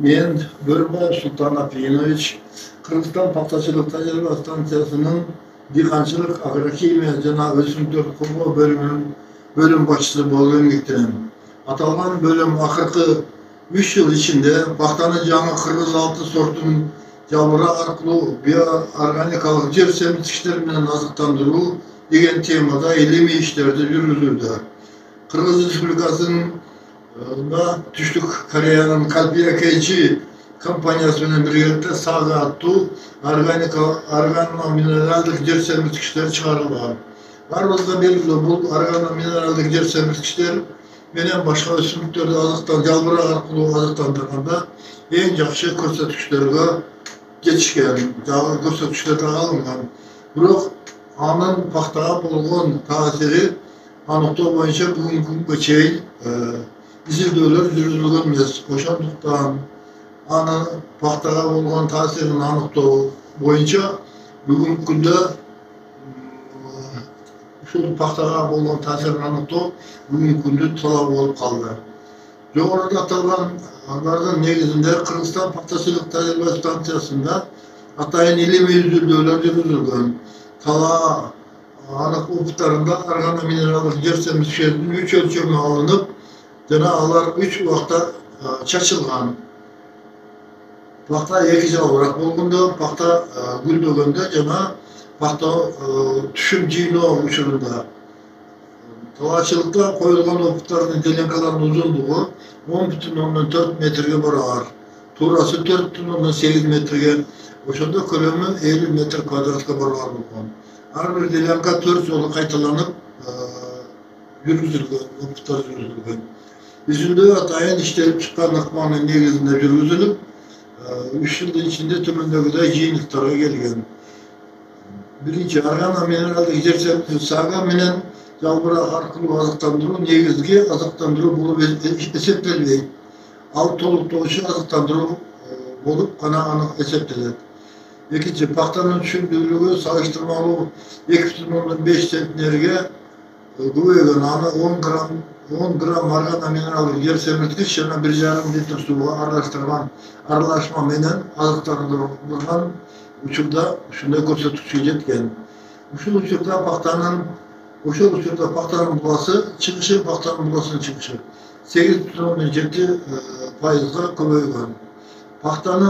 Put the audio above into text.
Men Börbayev Sultan Apiyevich Kırgızstan Paxtaçılık Tajriba Stansiyasının Dihqançılık, Agrokimiya jana Ösümdür Korgоо bölüm başçısı bolgan getiren. Atalgan bölüm akırkı 3 yıl içinde paxtanın жаңы 46 sortun жабыра аркылуу bioorganikalık жер семирткичтер менен азыктандыруу деген темада илимий иштерди жүргүзүүдө. Кыргыз Республикасынын Түштүк Кореянын Калпия Кейчи компаниясы менен биргеликте Сага аттуу органоминералдык жер семирткичтер чыгарылган. Барыбызга белгилүү, бул органоминералдык жер семирткичтер менен башка өсүмдүктөрдү жалбырак аркылуу азыктандырганда эң жакшы көрсөткүчтөргө жетишкен, көрсөткүчтөрдө алынган. Бирок анын пахтага болгон таасири аныктоо боюнча бүгүнкү күнгө чейин изилдөөлөр жүргүзүлгөн эмес. Ошондуктан анын пахтага болгон таасирин аныктоо боюнча бүгүнкү күндө ушул пахтага болгон таасирин аныктоо бүгүнкү күндө талап болуп калды. Жогоруда аталгандардын негизинде Кыргызстан Paxtaçılık Tajriba Stansiyasында атайын илимий изилдөөлөр жүргүзүлгөн. Тала анык убуктарында органоминералдык жер семирткичтердин 3 өлчөмү алынып, жана алар 3 убакта чачылган. Пахта 2 жалбырак болгондо, пахта гүлдөгөндө жана пахта түшүм жыйноо учурунда. Талаачылыкта коюлган опуттардын делянкаларынын узундугу 10,4 метрге барар. Туурасы 4,8 метрге, ошондо көлөмү 50 метр квадратка барар болгон. Ар бир делянка 4 жолу кайталанып жүргүзүлгөн, опуттар жүргүзүлгөн. Жүзүндө атайын иштелип чыккан ыкманын негизинде жүргүзүлүп, 3 жылдын ичинде төмөндөгүдөй жыйынтыктарга келген. Биринчи, органоминералдык жер семирткичи Сага менен жалбырак аркылуу азыктандыруу негизги азыктандыруу болуп эсептелбейт. Ал толуктоочу азыктандыруу болуп гана анык эсептелет. Экинчи, пахтанын түшүмдүүлүгү салыштырмалуу 2,5 центнерге көбөйгөн. Аны 10 грамм органоминералдык жер семирткич жана 1,5 литр сууга аралашма менен азыктандырылган учурда ушундай көрсөткүчкө жеткен. Ошол учурда пахтанын буласы чыгышы, пахтанын буласынын чыгышы 8,7% көбөйгөн. Пахтанын